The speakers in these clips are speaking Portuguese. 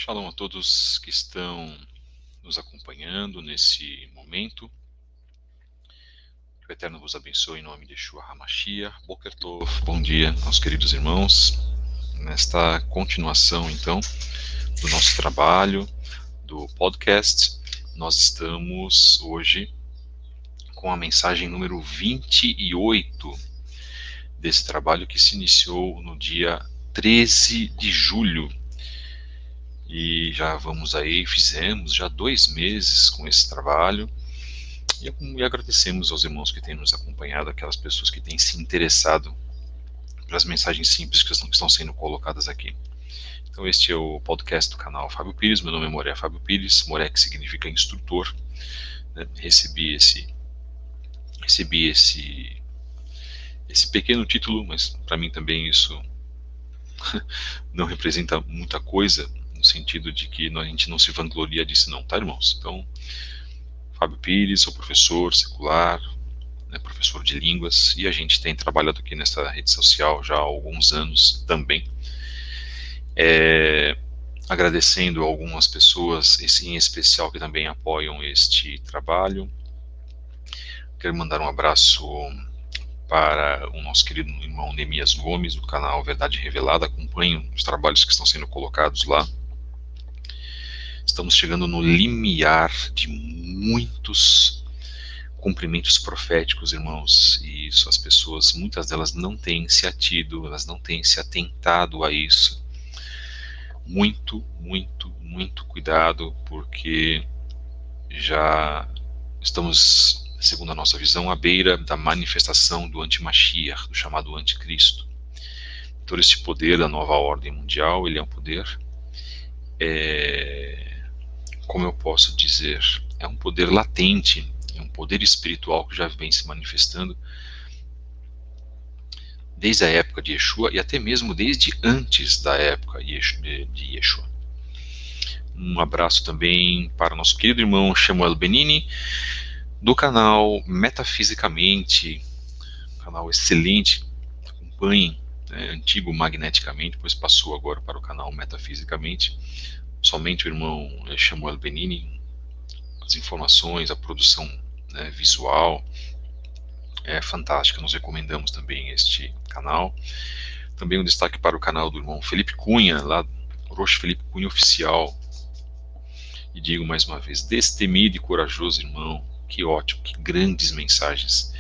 Shalom a todos que estão nos acompanhando nesse momento. Que o Eterno vos abençoe em nome de Yeshua HaMashiach. Boker Tov, bom dia aos queridos irmãos. Nesta continuação, então, do nosso trabalho, do podcast, nós estamos hoje com a mensagem número 28 desse trabalho que se iniciou no dia 13 de julho. E já vamos aí, fizemos já 2 meses com esse trabalho e agradecemos aos irmãos que têm nos acompanhado, aquelas pessoas que têm se interessado pelas mensagens simples que estão sendo colocadas aqui. Então este é o podcast do canal Fábio Pires, meu nome é Moré Fábio Pires, Moré que significa instrutor, né? Recebi esse pequeno título, mas para mim também isso não representa muita coisa, no sentido de que a gente não se vangloria disso não, tá, irmãos? Então, Fábio Pires, sou professor secular, né, professor de línguas, e a gente tem trabalhado aqui nessa rede social já há alguns anos também, agradecendo a algumas pessoas, em especial, que também apoiam este trabalho. Quero mandar um abraço para o nosso querido irmão Neemias Gomes, do canal Verdade Revelada. Acompanhem os trabalhos que estão sendo colocados lá. Estamos chegando no limiar de muitos cumprimentos proféticos, irmãos, e isso as pessoas, muitas delas não têm se atido, elas não têm se atentado a isso. Muito, muito, muito cuidado, porque já estamos, segundo a nossa visão, à beira da manifestação do anti-Mashiach, do chamado anticristo. Todo esse poder da nova ordem mundial, ele é um poder, como eu posso dizer, é um poder latente, é um poder espiritual que já vem se manifestando desde a época de Yeshua e até mesmo desde antes da época de Yeshua. Um abraço também para o nosso querido irmão Samuel Benini, do canal Metafisicamente, canal excelente, acompanhem, antigo Magneticamente, depois passou agora para o canal Metafisicamente. Somente o irmão Samuel Benini, as informações, a produção, né, visual é fantástica, nós recomendamos também este canal. Também um destaque para o canal do irmão Felipe Cunha, lá Roxo Felipe Cunha Oficial. E digo mais uma vez, destemido e corajoso irmão, que ótimo, que grandes mensagens,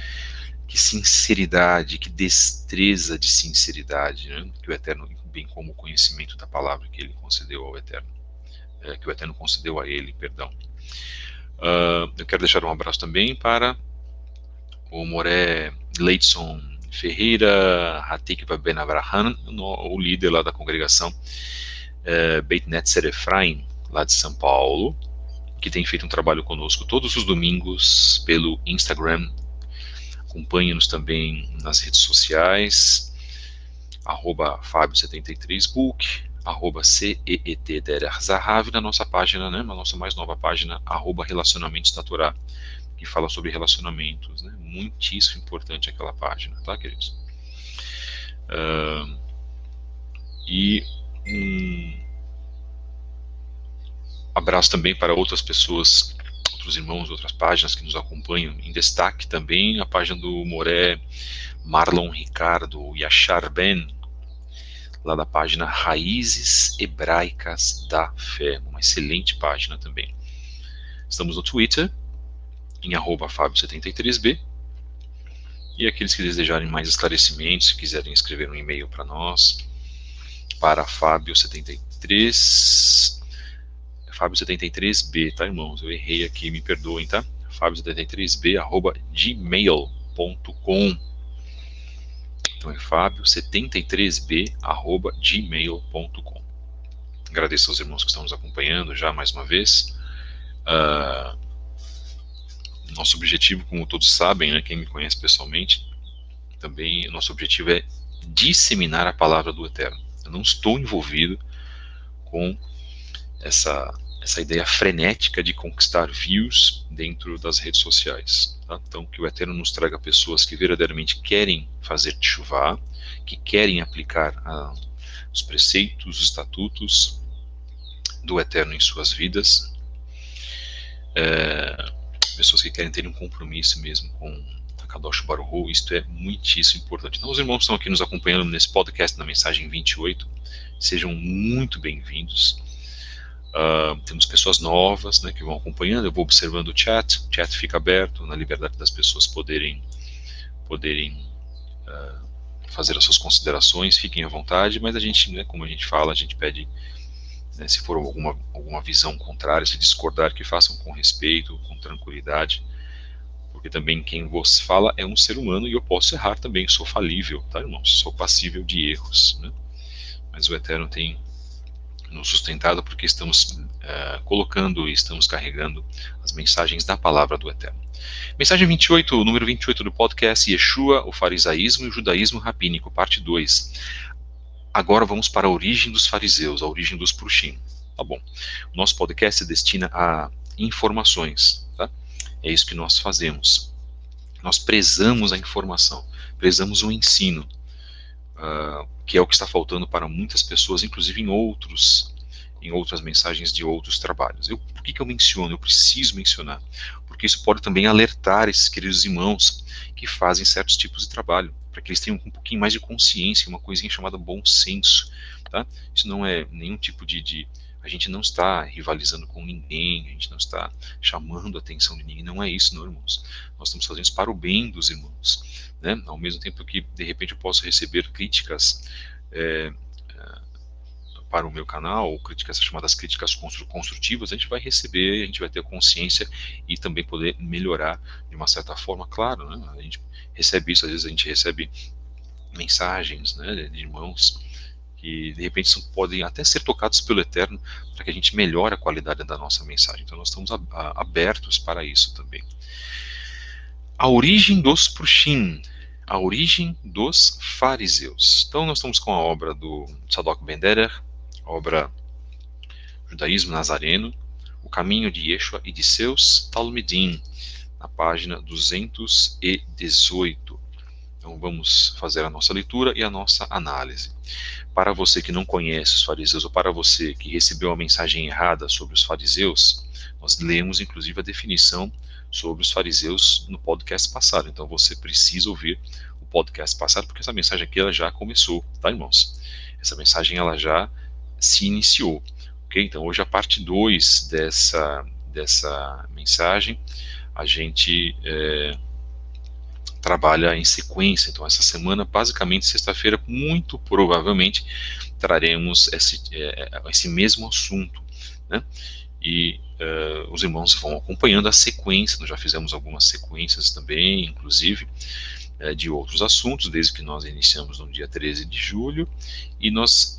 que sinceridade, que destreza de sinceridade, né, que o Eterno, bem como o conhecimento da palavra que ele concedeu ao Eterno. Que o Eterno concedeu a ele, perdão. Eu quero deixar um abraço também para o Moré Leidson Ferreira Hatikva Ben Abraham, o líder lá da congregação Beit Netzer Efraim, lá de São Paulo, que tem feito um trabalho conosco todos os domingos pelo Instagram. Acompanhe-nos também nas redes sociais, @Fábio73book, @CEET-Zahav, na nossa página, né, na nossa mais nova página, @Relacionamentos da Torá, que fala sobre relacionamentos, né, muitíssimo importante aquela página, tá, queridos? E um abraço também para outras pessoas, outros irmãos, outras páginas que nos acompanham, em destaque também a página do Moré Marlon Ricardo Yashar Ben, lá da página Raízes Hebraicas da Fé, uma excelente página também. Estamos no Twitter, em @Fábio73b, e aqueles que desejarem mais esclarecimentos, se quiserem escrever um e-mail para nós, para Fábio73b, tá, irmãos? Eu errei aqui, me perdoem, tá? Fábio73b@gmail.com. Então é Fábio73b@gmail.com. Agradeço aos irmãos que estão nos acompanhando já mais uma vez. Nosso objetivo, como todos sabem, né, quem me conhece pessoalmente, também nosso objetivo é disseminar a palavra do Eterno. Eu não estou envolvido com essa ideia frenética de conquistar views dentro das redes sociais. Tá? Então, que o Eterno nos traga pessoas que verdadeiramente querem fazer teshuvá, que querem aplicar os preceitos, os estatutos do Eterno em suas vidas, pessoas que querem ter um compromisso mesmo com a Kadosh Baruch Hu. Isto é muitíssimo importante. Então, os irmãos que estão aqui nos acompanhando nesse podcast, na mensagem 28, sejam muito bem-vindos. Temos pessoas novas, né, que vão acompanhando. Eu vou observando o chat fica aberto, na liberdade das pessoas poderem fazer as suas considerações, fiquem à vontade, mas a gente, né, como a gente fala, a gente pede, né, se for alguma visão contrária, se discordar, que façam com respeito, com tranquilidade, porque também quem vos fala é um ser humano e eu posso errar também, sou falível, tá, irmãos? Sou passível de erros, né? Mas o Eterno tem nos sustentado porque estamos colocando e estamos carregando as mensagens da palavra do Eterno. Mensagem 28, o número 28 do podcast, Yeshua, o farisaísmo e o judaísmo rabínico, parte 2. Agora vamos para a origem dos fariseus, a origem dos prushim. Tá bom. O nosso podcast se destina a informações, tá? É isso que nós fazemos. Nós prezamos a informação, prezamos o ensino, que é o que está faltando para muitas pessoas, inclusive em outras mensagens de outros trabalhos. Por que eu menciono? Eu preciso mencionar, porque isso pode também alertar esses queridos irmãos que fazem certos tipos de trabalho, para que eles tenham um pouquinho mais de consciência, uma coisinha chamada bom senso, tá? Isso não é nenhum tipo a gente não está rivalizando com ninguém, a gente não está chamando a atenção de ninguém, não é isso, não, irmãos. Nós estamos fazendo isso para o bem dos irmãos, né? Ao mesmo tempo que, de repente, eu posso receber críticas para o meu canal, ou críticas chamadas críticas construtivas, a gente vai receber, a gente vai ter consciência e também poder melhorar de uma certa forma, claro, né? A gente recebe isso, às vezes a gente recebe mensagens, né, de irmãos que de repente podem até ser tocados pelo Eterno para que a gente melhore a qualidade da nossa mensagem. Então nós estamos abertos para isso também. A origem dos prushim, a origem dos fariseus. Então nós estamos com a obra do Tzadok Ben Derer, a obra Judaísmo Nazareno, o caminho de Yeshua e de seus Talmidim, na página 218. Então vamos fazer a nossa leitura e a nossa análise. Para você que não conhece os fariseus, ou para você que recebeu a mensagem errada sobre os fariseus, nós lemos inclusive a definição sobre os fariseus no podcast passado. Então você precisa ouvir o podcast passado, porque essa mensagem aqui ela já começou, tá, irmãos? Essa mensagem ela já se iniciou, ok? Então hoje a parte 2 dessa mensagem, a gente trabalha em sequência. Então essa semana, basicamente sexta-feira, muito provavelmente traremos esse mesmo assunto, né? E os irmãos vão acompanhando a sequência. Nós já fizemos algumas sequências também, inclusive de outros assuntos, desde que nós iniciamos no dia 13 de julho, e nós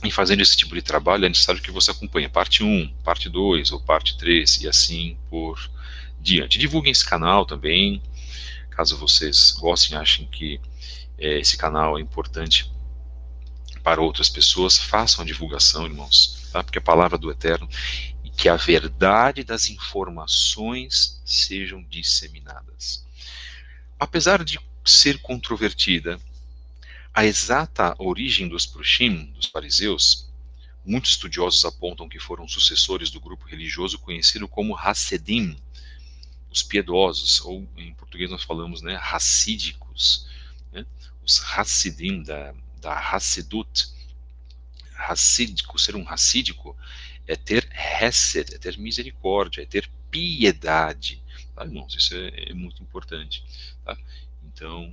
em fazendo esse tipo de trabalho é necessário que você acompanhe parte 1, parte 2 ou parte 3 e assim por diante. Divulguem esse canal também, caso vocês gostem, achem que esse canal é importante para outras pessoas, façam a divulgação, irmãos, tá? Porque a palavra do Eterno e que a verdade das informações sejam disseminadas. Apesar de ser controvertida a exata origem dos prushim, dos fariseus, muitos estudiosos apontam que foram sucessores do grupo religioso conhecido como Hassidim, os piedosos, ou em português nós falamos, né, racídicos, né? Os Hassidim da Hassidut. Racídico, ser um racídico é ter hesed, é ter misericórdia, é ter piedade, tá, irmãos? Isso é muito importante, tá? Então,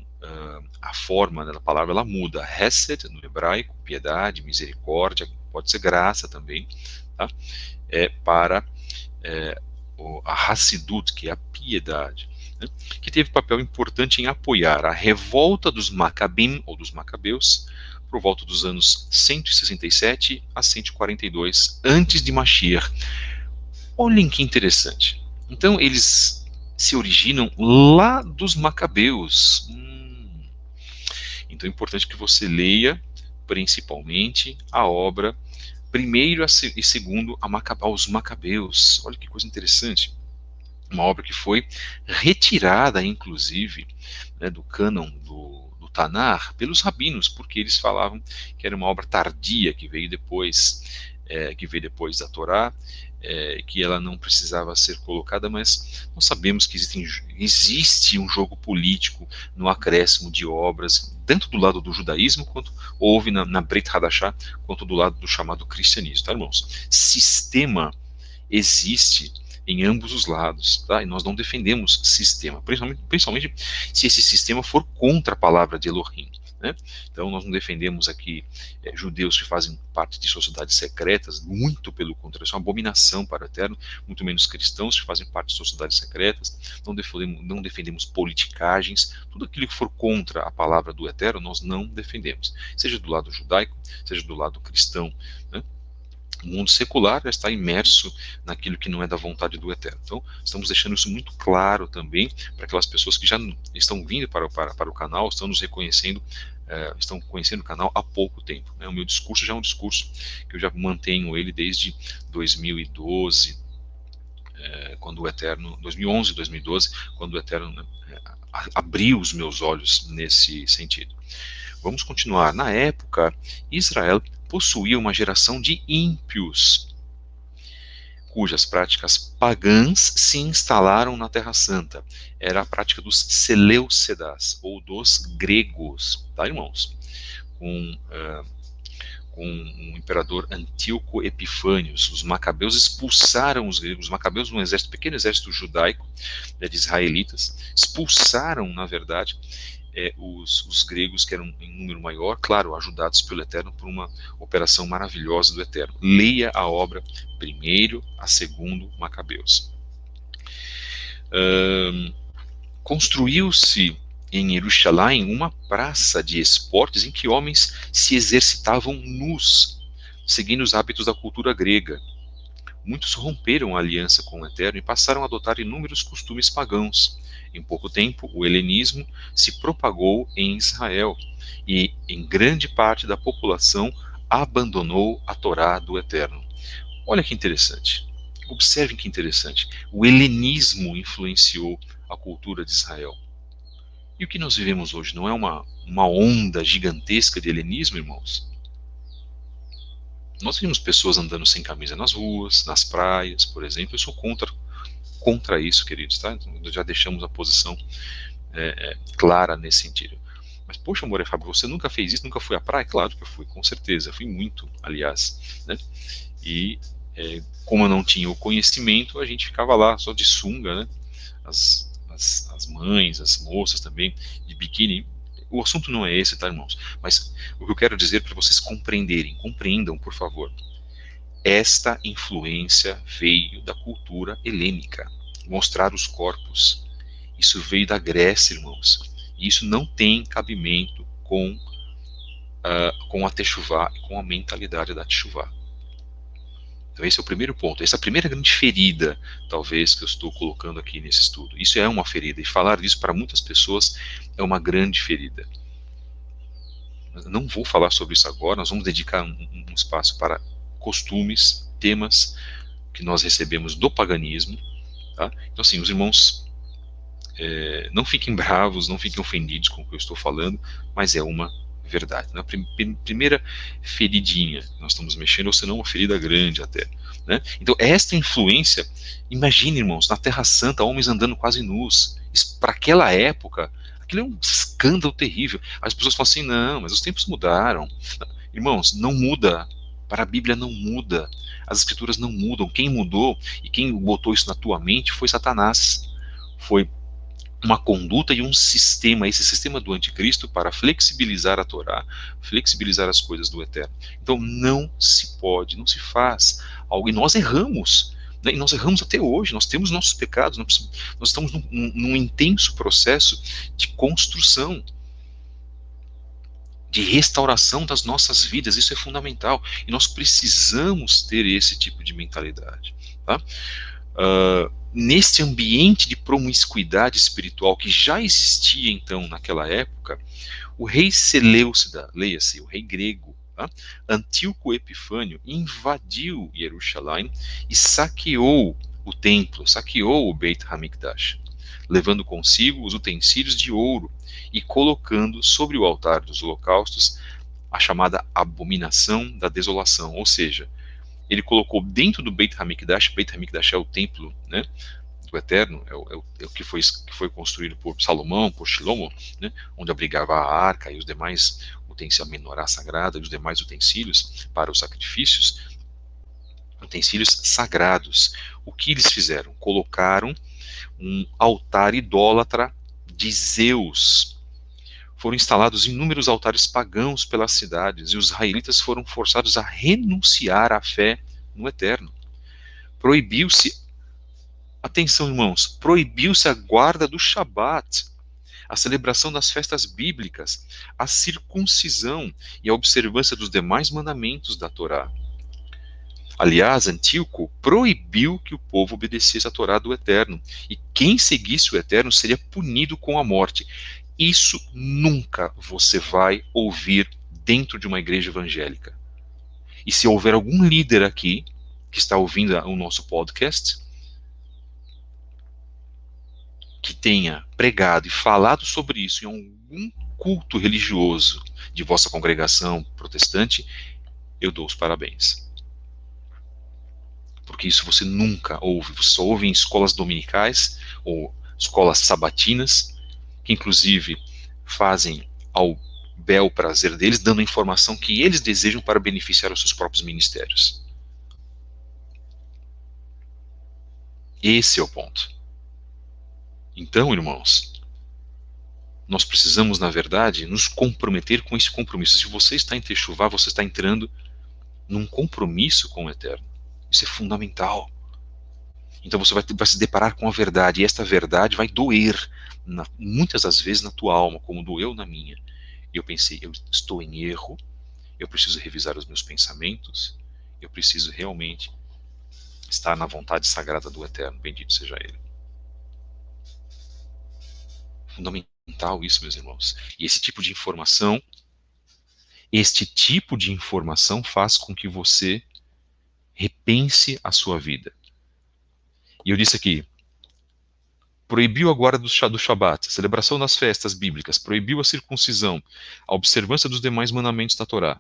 a forma da palavra ela muda. Hesed, no hebraico, piedade, misericórdia, pode ser graça também, tá? Para a Hassidut, que é a piedade, né? Que teve papel importante em apoiar a revolta dos Macabim, ou dos Macabeus, por volta dos anos 167 a 142 antes de Mashiach. Olhem que interessante. Então, eles se originam lá dos Macabeus. Então é importante que você leia, principalmente, a obra primeiro e segundo aos Macabeus. Olha que coisa interessante. Uma obra que foi retirada, inclusive, né, do cânon do Tanar pelos rabinos, porque eles falavam que era uma obra tardia, que veio depois que veio depois da Torá, que ela não precisava ser colocada, mas nós sabemos que existe um jogo político no acréscimo de obras, tanto do lado do judaísmo, quanto houve na Brit Hadashah, quanto do lado do chamado cristianismo, tá, irmãos? Sistema existe em ambos os lados, tá? E nós não defendemos sistema, principalmente se esse sistema for contra a palavra de Elohim, né? Então nós não defendemos aqui judeus que fazem parte de sociedades secretas, muito pelo contrário, isso é uma abominação para o Eterno, muito menos cristãos que fazem parte de sociedades secretas, não defendemos politicagens, tudo aquilo que for contra a palavra do Eterno nós não defendemos, seja do lado judaico, seja do lado cristão, né? O mundo secular já está imerso naquilo que não é da vontade do Eterno. Então, estamos deixando isso muito claro também para aquelas pessoas que já estão vindo para o canal, estão nos reconhecendo, estão conhecendo o canal há pouco tempo, né? O meu discurso já é um discurso que eu já mantenho ele desde 2012, quando o Eterno, 2011, 2012, quando o Eterno abriu os meus olhos nesse sentido. Vamos continuar. Na época, Israel possuía uma geração de ímpios, cujas práticas pagãs se instalaram na Terra Santa. Era a prática dos Seleucedas, ou dos gregos, tá, irmãos? Com o imperador Antíoco Epifânios, os macabeus expulsaram os gregos, os macabeus, um pequeno exército judaico, de israelitas, expulsaram, na verdade, os gregos, que eram em número maior, claro, ajudados pelo Eterno por uma operação maravilhosa do Eterno. Leia a obra primeiro a segundo Macabeus. Construiu-se em Jerusalém uma praça de esportes em que homens se exercitavam nus, seguindo os hábitos da cultura grega. Muitos romperam a aliança com o Eterno e passaram a adotar inúmeros costumes pagãos. Em pouco tempo, o helenismo se propagou em Israel e, em grande parte da população, abandonou a Torá do Eterno. Olha que interessante. Observem que interessante. O helenismo influenciou a cultura de Israel. E o que nós vivemos hoje não é uma onda gigantesca de helenismo, irmãos? Nós vimos pessoas andando sem camisa nas ruas, nas praias, por exemplo. Eu sou contra isso, queridos, tá? Então, já deixamos a posição clara nesse sentido. Mas, poxa, Moré Fábio, você nunca fez isso, nunca foi à praia? Claro que eu fui, com certeza. Eu fui muito, aliás, né? E como eu não tinha o conhecimento, a gente ficava lá só de sunga, né? As mães, as moças também, de biquíni. O assunto não é esse, tá, irmãos? Mas o que eu quero dizer para vocês compreendam, por favor. Esta influência veio da cultura helênica. Mostrar os corpos. Isso veio da Grécia, irmãos. E isso não tem cabimento com a Techuvá e com a mentalidade da Techuvá. Então esse é o primeiro ponto. Essa é a primeira grande ferida, talvez, que eu estou colocando aqui nesse estudo. Isso é uma ferida. E falar disso para muitas pessoas é uma grande ferida. Eu não vou falar sobre isso agora. Nós vamos dedicar um espaço para costumes, temas que nós recebemos do paganismo, tá? Então assim, os irmãos não fiquem bravos, não fiquem ofendidos com o que eu estou falando, mas é uma verdade, né? Primeira feridinha que nós estamos mexendo, ou senão uma ferida grande até, né? Então esta influência, imagine, irmãos, na Terra Santa, homens andando quase nus, para aquela época, aquilo é um escândalo terrível. As pessoas falam assim, não, mas os tempos mudaram. Irmãos, não muda. Para a Bíblia não muda, as Escrituras não mudam. Quem mudou e quem botou isso na tua mente foi Satanás. Foi uma conduta e um sistema, esse sistema do anticristo, para flexibilizar a Torá, flexibilizar as coisas do Eterno. Então não se pode, não se faz algo, e nós erramos, né? E nós erramos até hoje, nós temos nossos pecados, nós estamos num intenso processo de construção, de restauração das nossas vidas. Isso é fundamental, e nós precisamos ter esse tipo de mentalidade, tá? Nesse ambiente de promiscuidade espiritual que já existia então naquela época, o rei Seleucida, leia-se, o rei grego, tá? Antíoco Epifânio, invadiu Jerusalém e saqueou o templo, saqueou o Beit HaMikdash, levando consigo os utensílios de ouro e colocando sobre o altar dos holocaustos a chamada abominação da desolação, ou seja, ele colocou dentro do Beit HaMikdash. Beit HaMikdash é o templo, né, do Eterno, é o que foi construído por Salomão, por Shilomo, né, onde abrigava a arca e os demais utensílios, a menorá sagrada e os demais utensílios para os sacrifícios, utensílios sagrados. O que eles fizeram? Colocaram um altar idólatra de Zeus. Foram instalados inúmeros altares pagãos pelas cidades, e os israelitas foram forçados a renunciar à fé no Eterno. Proibiu-se, atenção irmãos, proibiu-se a guarda do Shabat, a celebração das festas bíblicas, a circuncisão e a observância dos demais mandamentos da Torá. Aliás, Antíoco proibiu que o povo obedecesse a Torá do Eterno, e quem seguisse o Eterno seria punido com a morte. Isso nunca você vai ouvir dentro de uma igreja evangélica. E se houver algum líder aqui que está ouvindo o nosso podcast, que tenha pregado e falado sobre isso em algum culto religioso de vossa congregação protestante, eu dou os parabéns. Porque isso você nunca ouve. Você só ouve em escolas dominicais ou escolas sabatinas, que inclusive fazem ao bel prazer deles, dando a informação que eles desejam para beneficiar os seus próprios ministérios. Esse é o ponto. Então, irmãos, nós precisamos, na verdade, nos comprometer com esse compromisso. Se você está em Techuvá, você está entrando num compromisso com o Eterno. Isso é fundamental. Então você vai se deparar com a verdade, e esta verdade vai doer, muitas das vezes, na tua alma, como doeu na minha. E eu pensei, eu estou em erro, eu preciso revisar os meus pensamentos, eu preciso realmente estar na vontade sagrada do Eterno, bendito seja Ele. Fundamental isso, meus irmãos. E este tipo de informação faz com que você repense a sua vida. E eu disse aqui, proibiu a guarda do Shabat, a celebração das festas bíblicas, proibiu a circuncisão, a observância dos demais mandamentos da Torá.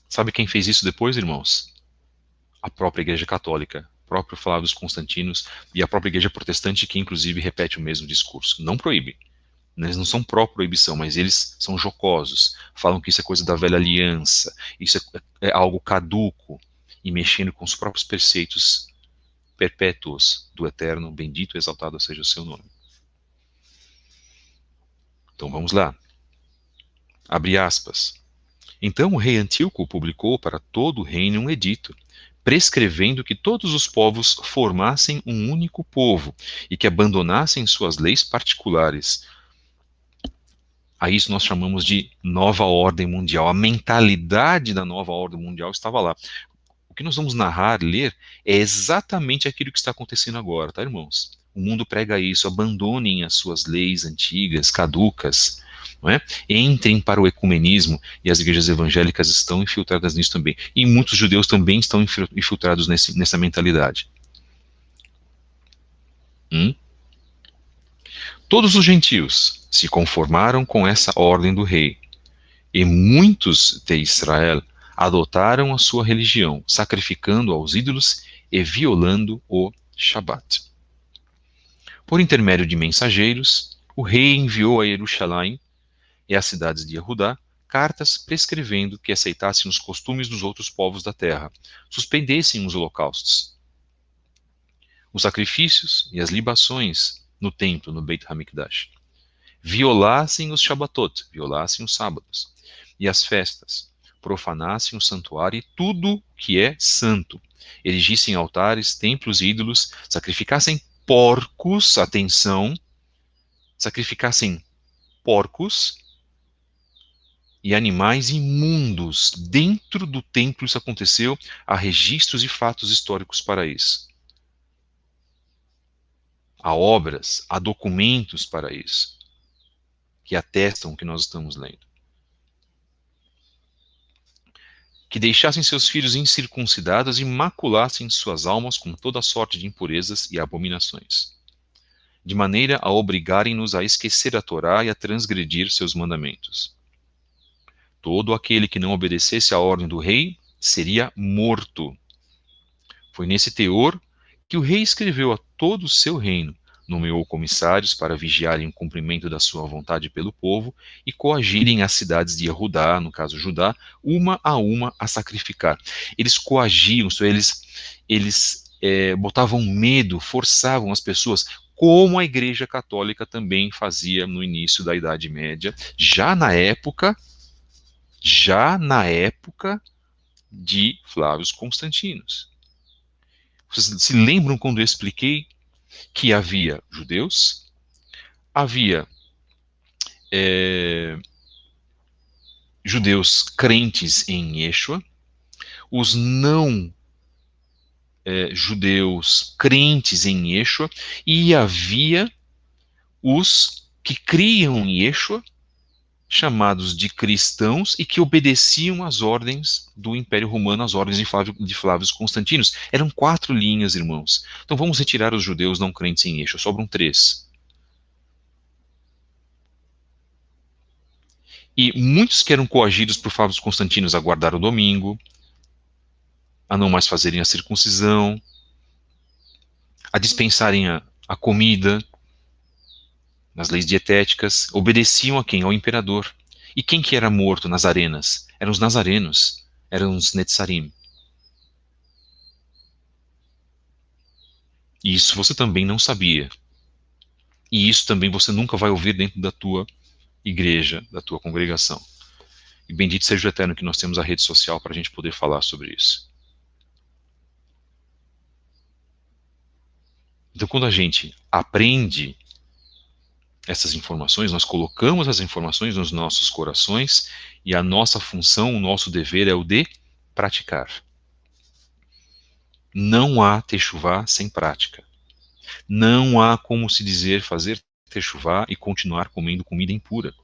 Sabe quem fez isso depois, irmãos? A própria Igreja Católica, o próprio Flávio dos Constantinos e a própria Igreja Protestante, que inclusive repete o mesmo discurso. Não proíbe. Eles não são pró-proibição, mas eles são jocosos. Falam que isso é coisa da velha aliança, isso é algo caduco, e mexendo com os próprios preceitos perpétuos do Eterno, bendito e exaltado seja o seu nome. Então vamos lá. Abre aspas. Então o rei Antíoco publicou para todo o reino um edito, prescrevendo que todos os povos formassem um único povo e que abandonassem suas leis particulares. A isso nós chamamos de nova ordem mundial. A mentalidade da nova ordem mundial estava lá. O que nós vamos narrar, ler, é exatamente aquilo que está acontecendo agora, tá, irmãos? O mundo prega isso, abandonem as suas leis antigas, caducas, não é? Entrem para o ecumenismo, e as igrejas evangélicas estão infiltradas nisso também. E muitos judeus também estão infiltrados nessa mentalidade. Todos os gentios se conformaram com essa ordem do rei, e muitos de Israel adotaram a sua religião, sacrificando aos ídolos e violando o Shabat. Por intermédio de mensageiros, o rei enviou a Jerusalém e às cidades de Judá cartas prescrevendo que aceitassem os costumes dos outros povos da terra, suspendessem os holocaustos, os sacrifícios e as libações no templo, no Beit HaMikdash, violassem os Shabbatot, violassem os sábados, e as festas, profanassem o santuário e tudo que é santo, erigissem altares, templos e ídolos, sacrificassem porcos, atenção, sacrificassem porcos e animais imundos dentro do templo. Isso aconteceu, há registros e fatos históricos para isso. Há obras, há documentos para isso, que atestam o que nós estamos lendo. Que deixassem seus filhos incircuncidados e maculassem suas almas com toda sorte de impurezas e abominações, de maneira a obrigarem-nos a esquecer a Torá e a transgredir seus mandamentos. Todo aquele que não obedecesse à ordem do rei seria morto. Foi nesse teor que o rei escreveu a todo o seu reino, nomeou comissários para vigiarem o cumprimento da sua vontade pelo povo e coagirem as cidades de Yehudá, no caso Judá, uma a sacrificar. Eles coagiam, eles botavam medo, forçavam as pessoas, como a Igreja Católica também fazia no início da Idade Média, já na época de Flávio Constantinos. Vocês se lembram quando eu expliquei que havia judeus, havia judeus crentes em Yeshua, os não judeus crentes em Yeshua, e havia os que criam em Yeshua, chamados de cristãos, e que obedeciam às ordens do Império Romano, às ordens de Flávio Constantinos. Eram 4 linhas, irmãos. Então vamos retirar os judeus não crentes em Yeshua, sobram 3. E muitos que eram coagidos por Flávio Constantinos a guardar o domingo, a não mais fazerem a circuncisão, a dispensarem a comida, nas leis dietéticas, obedeciam a quem? Ao imperador. E quem que era morto nas arenas? Eram os nazarenos, eram os netzarim. E isso você também não sabia. E isso também você nunca vai ouvir dentro da tua igreja, da tua congregação. E bendito seja o Eterno que nós temos a rede social para a gente poder falar sobre isso. Então, quando a gente aprende essas informações, nós colocamos as informações nos nossos corações e a nossa função, o nosso dever é o de praticar. Não há techuvá sem prática. Não há como se dizer fazer techuvá e continuar comendo comida impura.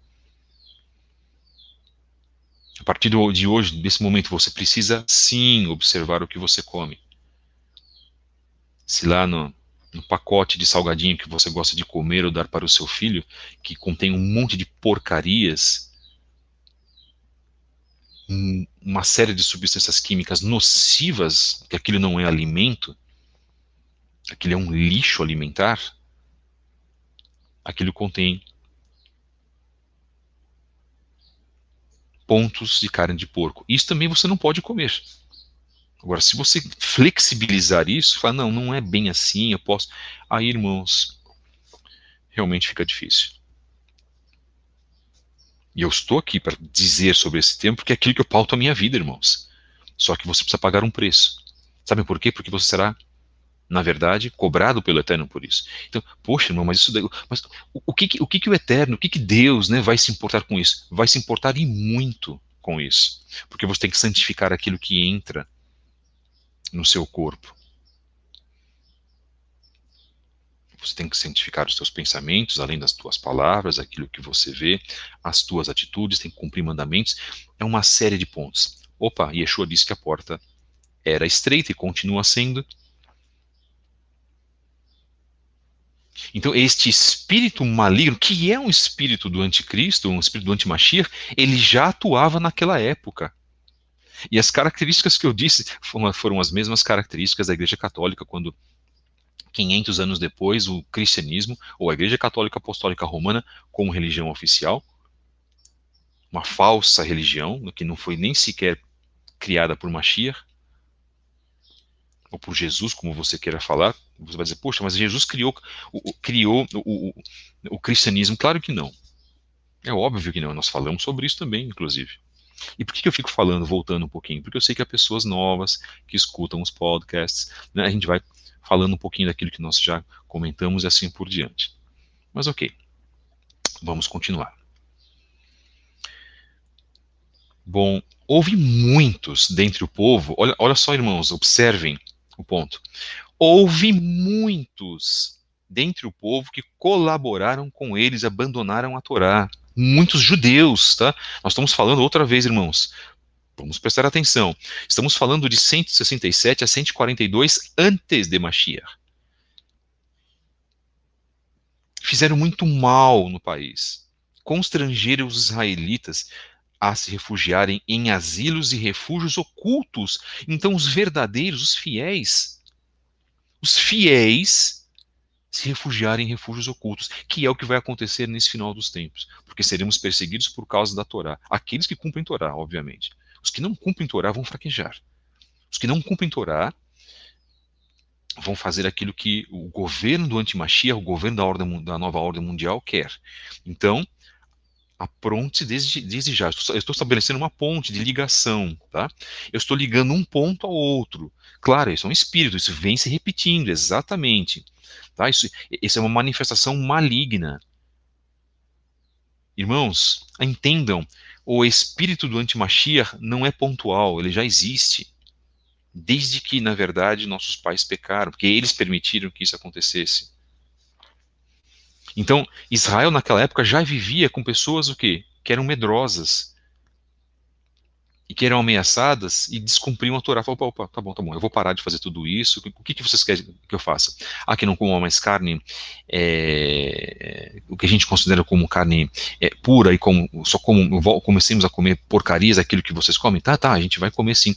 A partir de hoje, desse momento, você precisa sim observar o que você come. Se lá no pacote de salgadinho que você gosta de comer ou dar para o seu filho, que contém um monte de porcarias, uma série de substâncias químicas nocivas, que aquilo não é alimento, aquilo é um lixo alimentar, aquilo contém pontos de carne de porco. Isso também você não pode comer. Agora, se você flexibilizar isso, falar, não, não é bem assim, eu posso... Aí, irmãos, realmente fica difícil. E eu estou aqui para dizer sobre esse tema, porque é aquilo que eu pauto a minha vida, irmãos. Só que você precisa pagar um preço. Sabe por quê? Porque você será, na verdade, cobrado pelo Eterno por isso. Então, poxa, irmão, mas isso daí, mas o que o Eterno, o que Deus, né, vai se importar com isso? Vai se importar e muito com isso. Porque você tem que santificar aquilo que entra no seu corpo. Você tem que santificar os teus pensamentos, além das tuas palavras, aquilo que você vê, as tuas atitudes, tem que cumprir mandamentos. É uma série de pontos. Opa, Yeshua disse que a porta era estreita e continua sendo. Então, este espírito maligno, que é um espírito do anticristo, um espírito do antimashiach, ele já atuava naquela época. E as características que eu disse foram as mesmas características da Igreja Católica, quando 500 anos depois, o cristianismo, ou a Igreja Católica Apostólica Romana, como religião oficial, uma falsa religião, que não foi nem sequer criada por Mashiach, ou por Jesus, como você queira falar. Você vai dizer, poxa, mas Jesus criou o cristianismo. Claro que não. É óbvio que não. Nós falamos sobre isso também, inclusive. E por que eu fico falando, voltando um pouquinho? Porque eu sei que há pessoas novas que escutam os podcasts, né? A gente vai falando um pouquinho daquilo que nós já comentamos e assim por diante. Mas ok, vamos continuar. Bom, houve muitos dentre o povo, olha só, irmãos, observem o ponto. Houve muitos dentre o povo que colaboraram com eles, abandonaram a Torá. Muitos judeus, tá? Nós estamos falando outra vez, irmãos. Vamos prestar atenção. Estamos falando de 167 a 142 antes de Mashiach. Fizeram muito mal no país. Constrangeram os israelitas. a se refugiarem em asilos e refúgios ocultos. Então, os verdadeiros, os fiéis se refugiarem em refúgios ocultos, que é o que vai acontecer nesse final dos tempos, porque seremos perseguidos por causa da Torá. Aqueles que cumprem Torá, obviamente. Os que não cumprem Torá vão fraquejar. Os que não cumprem Torá vão fazer aquilo que o governo do Antimachia, o governo da nova ordem mundial quer. Então, apronte-se desde já. Eu estou estabelecendo uma ponte de ligação, tá? Eu estou ligando um ponto ao outro. Claro, isso é um espírito, isso vem se repetindo, exatamente. Tá? Isso é uma manifestação maligna. Irmãos, entendam, o espírito do Antimachia não é pontual, ele já existe. Desde que, na verdade, nossos pais pecaram, porque eles permitiram que isso acontecesse. Então, Israel naquela época já vivia com pessoas o quê? Que eram medrosas e que eram ameaçadas e descumpriam a Torá. Falaram, opa, tá bom, eu vou parar de fazer tudo isso. O que vocês querem que eu faça? Que não coma mais carne, o que a gente considera como carne pura e só comecemos a comer porcarias, aquilo que vocês comem? Tá, a gente vai comer sim.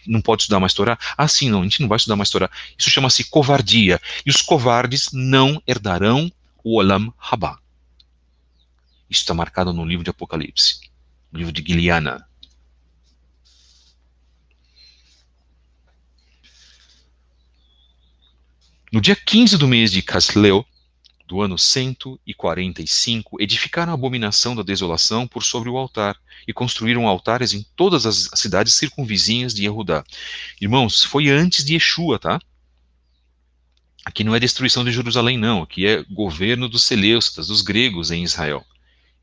Não pode estudar mais Torá? Sim, não, a gente não vai estudar mais Torá. Isso chama-se covardia. E os covardes não herdarão o Olam Haba. Isso está marcado no livro de Apocalipse, no livro de Giliana. No dia 15 do mês de Casleu, do ano 145, edificaram a abominação da desolação por sobre o altar e construíram altares em todas as cidades circunvizinhas de Yehudá. Irmãos, foi antes de Yeshua, tá? Aqui não é destruição de Jerusalém, não. Aqui é governo dos Seleucidas, dos gregos em Israel.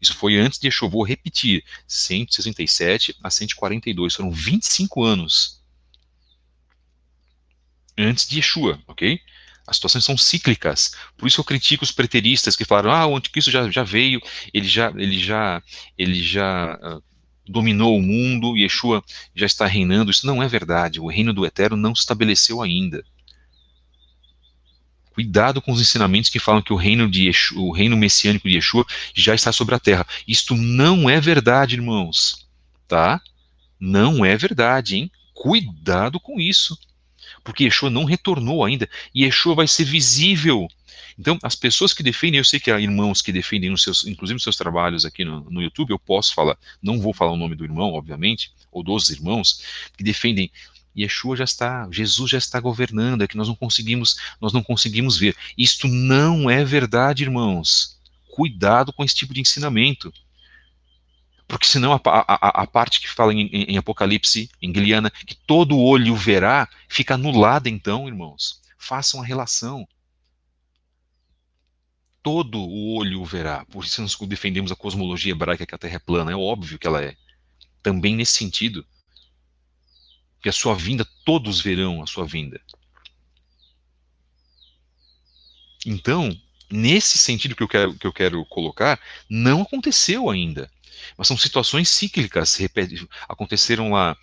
Isso foi antes de Yeshua. Vou repetir, 167 a 142. Foram 25 anos antes de Yeshua, ok? As situações são cíclicas. Por isso eu critico os preteristas que falaram, o anticristo já veio, ele já dominou o mundo, Yeshua já está reinando. Isso não é verdade. O reino do Eterno não se estabeleceu ainda. Cuidado com os ensinamentos que falam que o reino messiânico de Yeshua já está sobre a terra. Isto não é verdade, irmãos. Tá? Não é verdade, hein? Cuidado com isso. Porque Yeshua não retornou ainda, e Yeshua vai ser visível. Então, as pessoas que defendem, eu sei que há irmãos que defendem, inclusive nos seus trabalhos aqui no YouTube, eu posso falar, não vou falar o nome do irmão, obviamente, ou dos irmãos, que defendem, Jesus já está governando, é que nós não conseguimos ver. Isto não é verdade, irmãos. Cuidado com esse tipo de ensinamento. Porque senão a parte que fala em Apocalipse, em Giliana, que todo olho verá, fica anulada então, irmãos. Façam a relação. Todo o olho verá. Por isso nós defendemos a cosmologia hebraica, que a Terra é plana. É óbvio que ela é. Também nesse sentido. Que a sua vinda, todos verão a sua vinda. Então, nesse sentido que eu quero colocar, não aconteceu ainda. Mas são situações cíclicas, aconteceram lá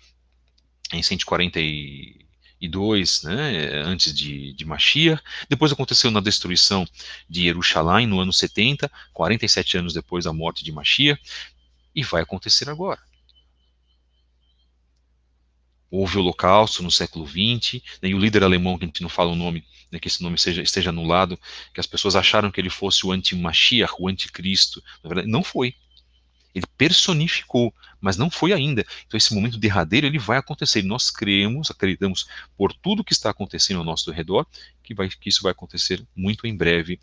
em 142, né, antes de Mashiach, depois aconteceu na destruição de Jerusalém no ano 70, 47 anos depois da morte de Mashiach, e vai acontecer agora. Houve o Holocausto no século XX, né, e o líder alemão, que a gente não fala o nome, né, que esse nome esteja anulado, que as pessoas acharam que ele fosse o anti-Mashiach, o anticristo, na verdade não foi. Ele personificou, mas não foi ainda. Então esse momento derradeiro ele vai acontecer. Nós acreditamos por tudo que está acontecendo ao nosso redor, que isso vai acontecer muito em breve.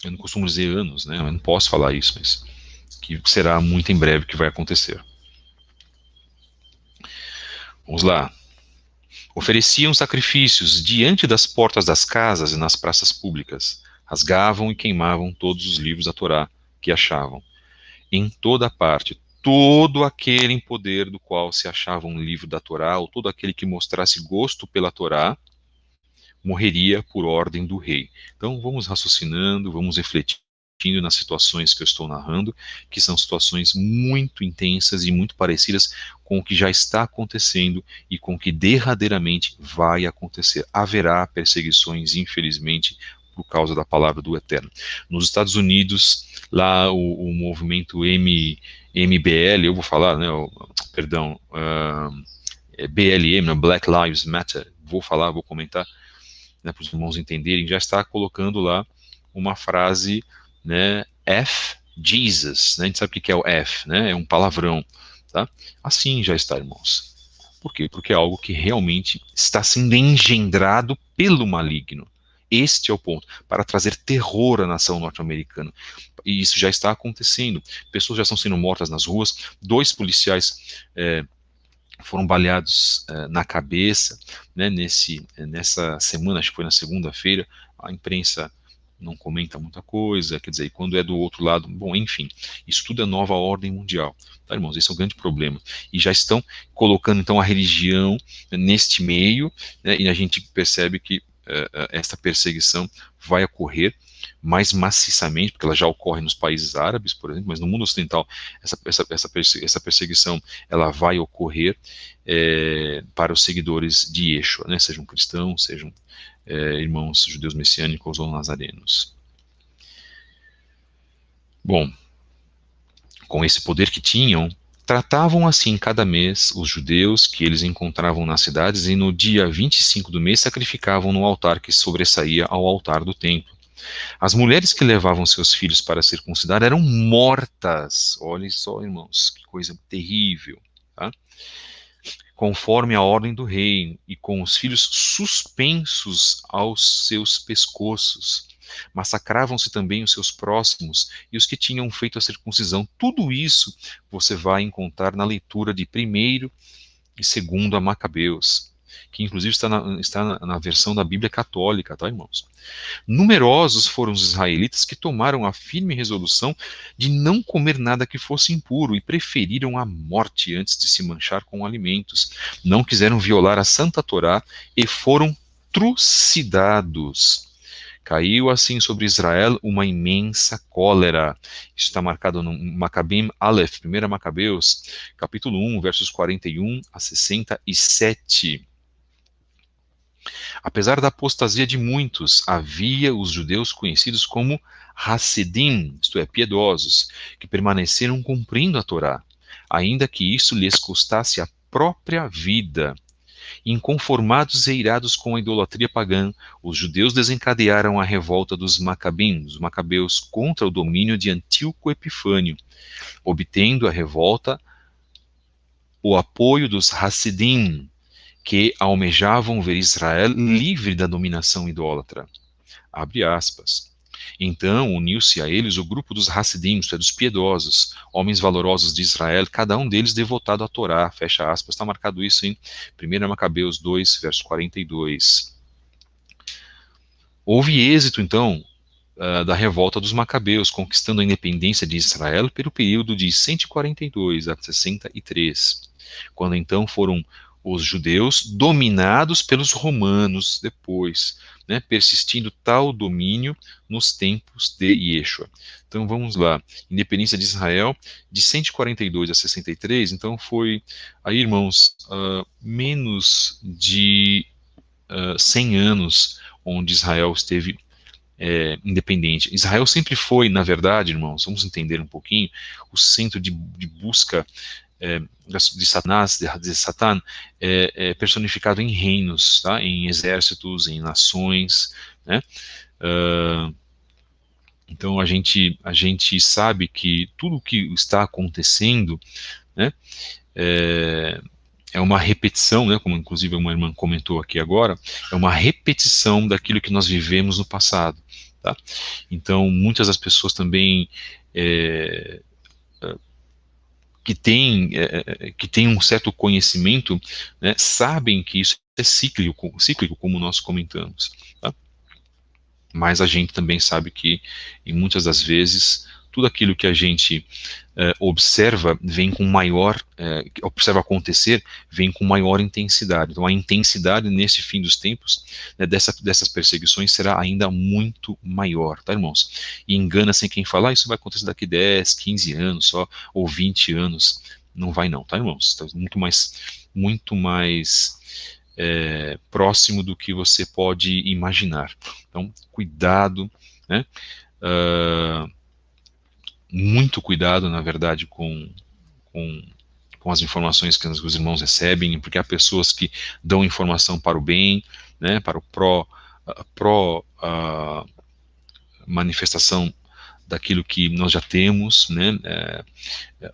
Eu não costumo dizer anos, né? Eu não posso falar isso, mas que será muito em breve que vai acontecer. Vamos lá. Ofereciam sacrifícios diante das portas das casas e nas praças públicas. Rasgavam e queimavam todos os livros da Torá que achavam. Em toda parte, todo aquele em poder do qual se achava um livro da Torá, ou todo aquele que mostrasse gosto pela Torá, morreria por ordem do rei. Então vamos raciocinando, vamos refletindo nas situações que eu estou narrando, que são situações muito intensas e muito parecidas com o que já está acontecendo e com o que derradeiramente vai acontecer. Haverá perseguições, infelizmente, por causa da palavra do Eterno. Nos Estados Unidos, lá o movimento MBL, eu vou falar, né, perdão, BLM, Black Lives Matter, vou comentar, né, para os irmãos entenderem, já está colocando lá uma frase, né, F Jesus, né, a gente sabe o que é o F, né, é um palavrão, tá? Assim já está, irmãos. Por quê? Porque é algo que realmente está sendo engendrado pelo maligno. Este é o ponto, para trazer terror à nação norte-americana. E isso já está acontecendo. Pessoas já estão sendo mortas nas ruas. 2 policiais foram baleados na cabeça, né, nessa semana, acho que foi na segunda-feira. A imprensa não comenta muita coisa, quer dizer, quando é do outro lado, bom, enfim, isso tudo é nova ordem mundial, tá, irmãos? Esse é o grande problema, e já estão colocando, então, a religião neste meio, né, e a gente percebe que esta perseguição vai ocorrer mais maciçamente, porque ela já ocorre nos países árabes, por exemplo, mas no mundo ocidental essa perseguição ela vai ocorrer para os seguidores de Yeshua, né, sejam cristãos, sejam irmãos judeus messiânicos ou nazarenos. Bom, com esse poder que tinham, tratavam assim cada mês os judeus que eles encontravam nas cidades e no dia 25 do mês sacrificavam no altar que sobressaía ao altar do templo. As mulheres que levavam seus filhos para circuncidar eram mortas. Olhem só, irmãos, que coisa terrível, tá? Conforme a ordem do rei, e com os filhos suspensos aos seus pescoços. Massacravam-se também os seus próximos e os que tinham feito a circuncisão. Tudo isso você vai encontrar na leitura de 1º e 2º Macabeus, que inclusive está na versão da Bíblia Católica, tá, irmãos? Numerosos foram os israelitas que tomaram a firme resolução de não comer nada que fosse impuro e preferiram a morte antes de se manchar com alimentos. Não quiseram violar a Santa Torá e foram trucidados. Caiu assim sobre Israel uma imensa cólera. Isso está marcado no Macabim Aleph, 1 Macabeus, capítulo 1, versos 41 a 67. Apesar da apostasia de muitos, havia os judeus conhecidos como Hassidim, isto é, piedosos, que permaneceram cumprindo a Torá, ainda que isso lhes custasse a própria vida. Inconformados e irados com a idolatria pagã, os judeus desencadearam a revolta dos Macabim, os macabeus, contra o domínio de Antíoco Epifânio, obtendo a revolta o apoio dos Hassidim, que almejavam ver Israel livre da dominação idólatra. Abre aspas. Então uniu-se a eles o grupo dos Hassidim, isto é, dos piedosos, homens valorosos de Israel, cada um deles devotado à Torá, fecha aspas. Está marcado isso em 1 Macabeus 2, verso 42. Houve êxito, então, da revolta dos Macabeus, conquistando a independência de Israel pelo período de 142 a 63, quando então foram os judeus dominados pelos romanos depois, né, persistindo tal domínio nos tempos de Yeshua. Então vamos lá, independência de Israel de 142 a 63, então foi, aí irmãos, menos de 100 anos onde Israel esteve independente. Israel sempre foi, na verdade, irmãos, vamos entender um pouquinho, o centro de busca de Satanás, de Satã, personificado em reinos, tá? Em exércitos, em nações, né? Então a gente sabe que tudo o que está acontecendo, né, é uma repetição, né, como inclusive uma irmã comentou aqui agora, é uma repetição daquilo que nós vivemos no passado, tá? Então muitas das pessoas também que tem um certo conhecimento, né, sabem que isso é cíclico como nós comentamos, tá? Mas a gente também sabe que, em muitas das vezes, tudo aquilo que a gente observa vem com maior, observa acontecer, vem com maior intensidade. Então a intensidade nesse fim dos tempos, né, dessas perseguições será ainda muito maior, tá, irmãos? E engana-se quem fala, isso vai acontecer daqui 10, 15 anos só, ou 20 anos. Não vai não, tá, irmãos? Tá muito mais próximo do que você pode imaginar. Então, cuidado, né? Muito cuidado, na verdade, com as informações que os irmãos recebem, porque há pessoas que dão informação para o bem, né, para o pró manifestação daquilo que nós já temos, né,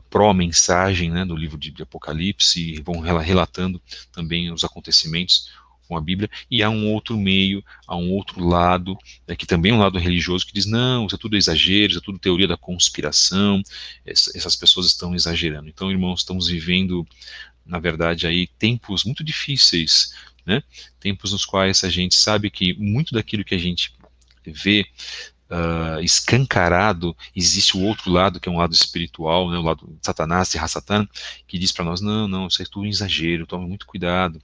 pró-mensagem, né, do livro de Apocalipse, e vão relatando também os acontecimentos com a Bíblia, e há um outro meio, há um outro lado, que também é um lado religioso, que diz, não, isso é tudo exagero, isso é tudo teoria da conspiração, essas pessoas estão exagerando. Então, irmãos, estamos vivendo, na verdade, aí tempos muito difíceis, né, tempos nos quais a gente sabe que muito daquilo que a gente vê escancarado, existe o outro lado, que é um lado espiritual, né, o lado de Satanás, de Hasatan, que diz para nós, não, isso é tudo um exagero, tome muito cuidado,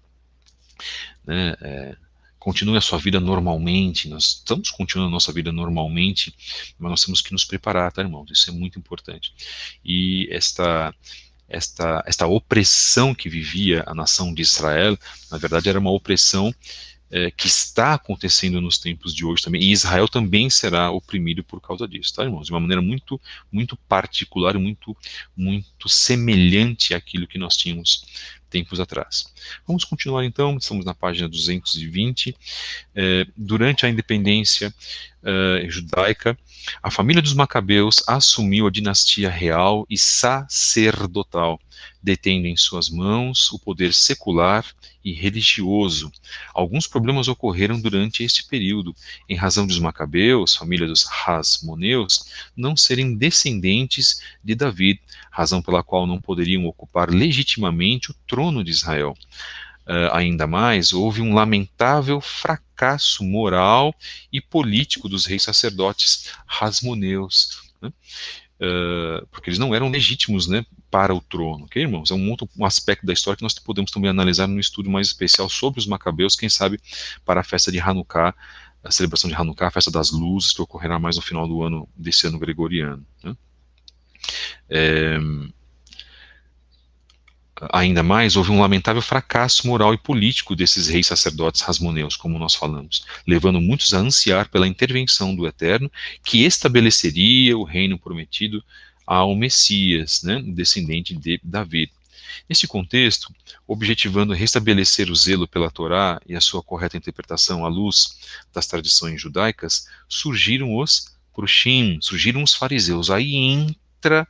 né, continue a sua vida normalmente, nós estamos continuando a nossa vida normalmente, mas nós temos que nos preparar, tá, irmãos? Isso é muito importante. E esta opressão que vivia a nação de Israel, na verdade era uma opressão que está acontecendo nos tempos de hoje também, e Israel também será oprimido por causa disso, tá, irmãos? De uma maneira muito, muito particular e muito, muito semelhante àquilo que nós tínhamos tempos atrás. Vamos continuar então, estamos na página 220. Durante a independência judaica, a família dos Macabeus assumiu a dinastia real e sacerdotal, detendo em suas mãos o poder secular e religioso. Alguns problemas ocorreram durante este período, em razão dos Macabeus, família dos Hasmoneus, não serem descendentes de David, razão pela qual não poderiam ocupar legitimamente o trono de Israel. Ainda mais, houve um lamentável fracasso moral e político dos reis sacerdotes Hasmoneus, né? Porque eles não eram legítimos, né, para o trono, ok, irmãos? É um aspecto da história que nós podemos também analisar num estudo mais especial sobre os Macabeus, quem sabe para a festa de Hanukkah, a celebração de Hanukkah, a festa das luzes, que ocorrerá mais no final do ano, desse ano gregoriano, né? Ainda mais, houve um lamentável fracasso moral e político desses reis sacerdotes rasmoneus, como nós falamos, levando muitos a ansiar pela intervenção do Eterno, que estabeleceria o reino prometido ao Messias, né, descendente de Davi. Nesse contexto, objetivando restabelecer o zelo pela Torá e a sua correta interpretação à luz das tradições judaicas, surgiram os Prushim, surgiram os fariseus. Aí entra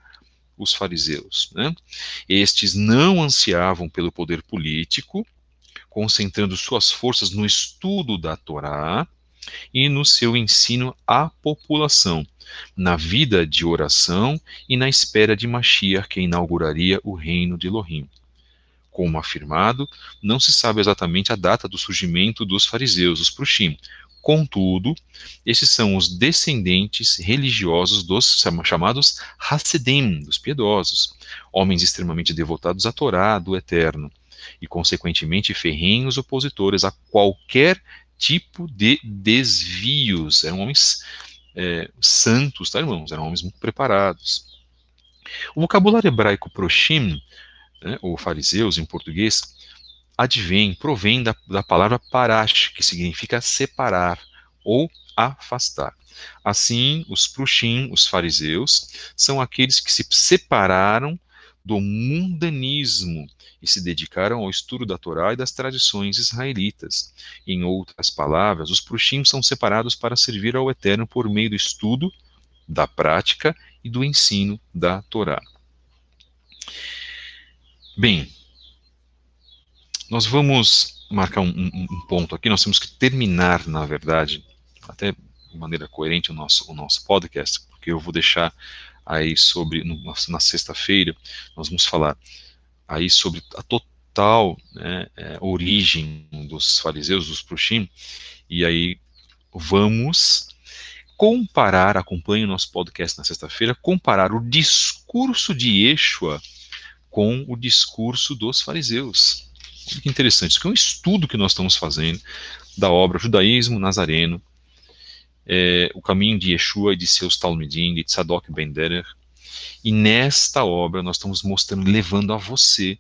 os fariseus, né? Estes não ansiavam pelo poder político, concentrando suas forças no estudo da Torá e no seu ensino à população, na vida de oração e na espera de Mashiach, que inauguraria o reino de Elohim. Como afirmado, não se sabe exatamente a data do surgimento dos fariseus, os Prushim. Contudo, esses são os descendentes religiosos dos chamados Hassidim, dos piedosos, homens extremamente devotados à Torá do Eterno, e consequentemente ferrenhos opositores a qualquer tipo de desvios. Eram homens santos, tá, irmãos? Eram homens muito preparados. O vocabulário hebraico proshim, né, ou fariseus em português, provém da palavra parash, que significa separar ou afastar. Assim, os prushim, os fariseus, são aqueles que se separaram do mundanismo e se dedicaram ao estudo da Torá e das tradições israelitas. Em outras palavras, os prushim são separados para servir ao Eterno por meio do estudo, da prática e do ensino da Torá. Bem, nós vamos marcar um ponto aqui, nós temos que terminar, na verdade, até de maneira coerente o nosso podcast, porque eu vou deixar aí na sexta-feira, nós vamos falar aí sobre a total, né, origem dos fariseus, dos prushim, e aí vamos comparar, acompanhe o nosso podcast na sexta-feira, comparar o discurso de Yeshua com o discurso dos fariseus. Olha que interessante, isso aqui é um estudo que nós estamos fazendo da obra Judaísmo Nazareno, o caminho de Yeshua e de seus Talmidim, de Tzadok Ben Derer, e nesta obra nós estamos mostrando, levando a você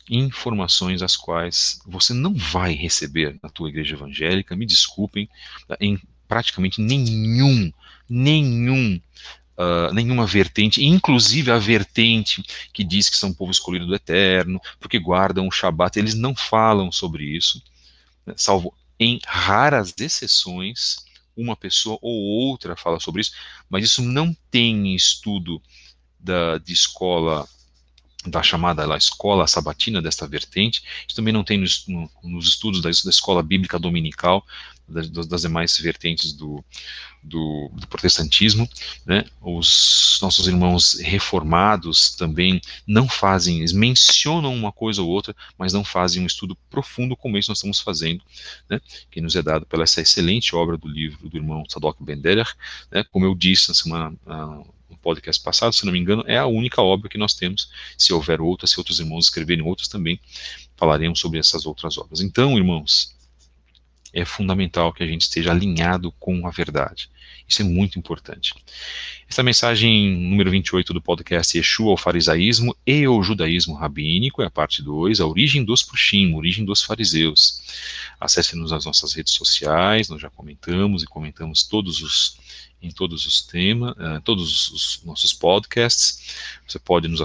informações as quais você não vai receber na tua igreja evangélica, me desculpem, em praticamente nenhuma vertente, inclusive a vertente que diz que são povo escolhido do Eterno, porque guardam o Shabat, eles não falam sobre isso, né, salvo em raras exceções, uma pessoa ou outra fala sobre isso, mas isso não tem estudo de escola, da chamada lá, escola sabatina desta vertente. Isso também não tem nos estudos da escola bíblica dominical, das demais vertentes do protestantismo, né? Os nossos irmãos reformados também não fazem, eles mencionam uma coisa ou outra, mas não fazem um estudo profundo como esse nós estamos fazendo, né? Que nos é dado pela essa excelente obra do livro do irmão Tzadok Ben-Derer, né? Como eu disse na semana no podcast passado, se não me engano, é a única obra que nós temos. Se houver outras, se outros irmãos escreverem outras também, falaremos sobre essas outras obras. Então, irmãos, é fundamental que a gente esteja alinhado com a verdade. Isso é muito importante. Essa mensagem número 28 do podcast Yeshua, o farisaísmo e o judaísmo rabínico, é a parte 2, a origem dos Prushim, a origem dos fariseus. Acesse-nos nas nossas redes sociais, nós já comentamos e comentamos em todos os temas, todos os nossos podcasts. Você pode nos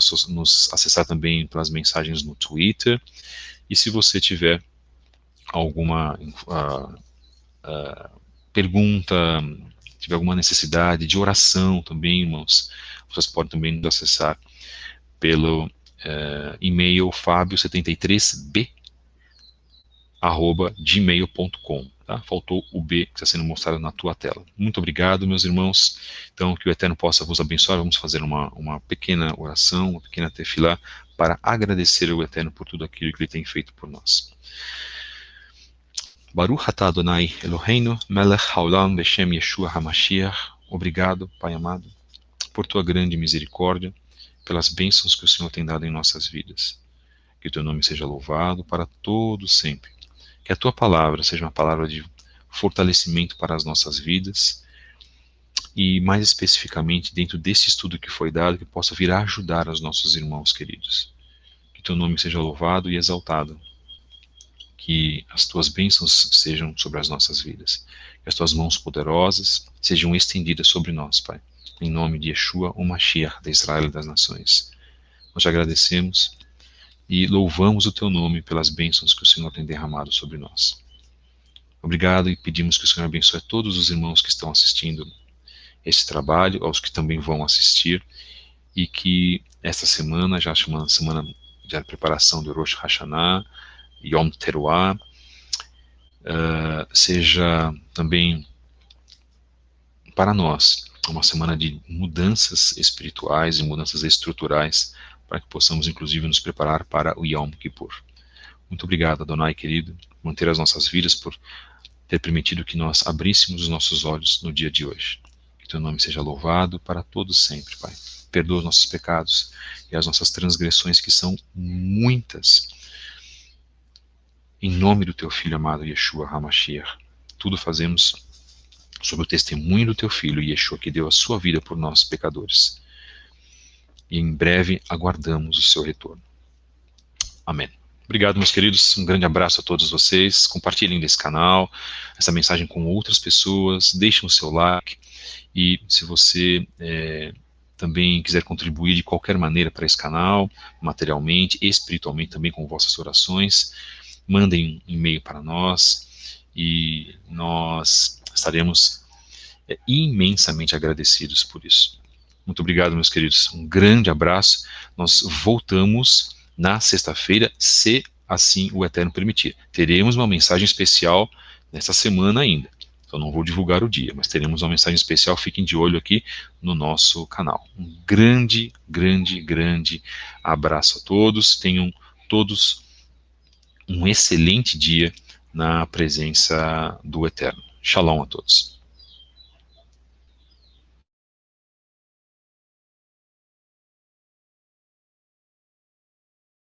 acessar também pelas mensagens no Twitter. E se você tiver alguma pergunta, tiver alguma necessidade de oração também, irmãos, vocês podem também nos acessar pelo e-mail fabio73b@gmail.com. Tá? Faltou o B que está sendo mostrado na tua tela. Muito obrigado, meus irmãos. Então, que o Eterno possa vos abençoar. Vamos fazer uma pequena oração, uma pequena tefilá, para agradecer ao Eterno por tudo aquilo que Ele tem feito por nós. Baruch atah Adonai Eloheinu, melech haolam beshem Yeshua HaMashiach. Obrigado, Pai amado, por tua grande misericórdia, pelas bênçãos que o Senhor tem dado em nossas vidas. Que o teu nome seja louvado para todos sempre. Que a tua palavra seja uma palavra de fortalecimento para as nossas vidas e, mais especificamente, dentro desse estudo que foi dado, que possa vir a ajudar os nossos irmãos queridos. Que teu nome seja louvado e exaltado. Que as tuas bênçãos sejam sobre as nossas vidas. Que as tuas mãos poderosas sejam estendidas sobre nós, Pai. Em nome de Yeshua, o Mashiach de Israel e das nações. Nós te agradecemos e louvamos o teu nome pelas bênçãos que o Senhor tem derramado sobre nós. Obrigado e pedimos que o Senhor abençoe a todos os irmãos que estão assistindo esse trabalho, aos que também vão assistir, e que esta semana, já chamando a semana de preparação do Rosh Hashanah, Yom Teruah, seja também para nós uma semana de mudanças espirituais e mudanças estruturais, para que possamos inclusive nos preparar para o Yom Kippur. Muito obrigado, Adonai querido, por manter as nossas vidas, por ter permitido que nós abríssemos os nossos olhos no dia de hoje. Que teu nome seja louvado para todos sempre, Pai. Perdoa os nossos pecados e as nossas transgressões, que são muitas. Em nome do teu Filho amado, Yeshua HaMashiach, tudo fazemos sob o testemunho do teu Filho, Yeshua, que deu a sua vida por nós, pecadores. E em breve aguardamos o seu retorno. Amém. Obrigado, meus queridos. Um grande abraço a todos vocês. Compartilhem desse canal, essa mensagem com outras pessoas. Deixem o seu like. E se você também quiser contribuir de qualquer maneira para esse canal, materialmente, espiritualmente também com vossas orações, mandem um e-mail para nós e nós estaremos imensamente agradecidos por isso. Muito obrigado, meus queridos. Um grande abraço. Nós voltamos na sexta-feira, se assim o Eterno permitir. Teremos uma mensagem especial nessa semana ainda. Então não vou divulgar o dia, mas teremos uma mensagem especial. Fiquem de olho aqui no nosso canal. Um grande, grande, grande abraço a todos. Tenham todos um excelente dia na presença do Eterno. Shalom a todos.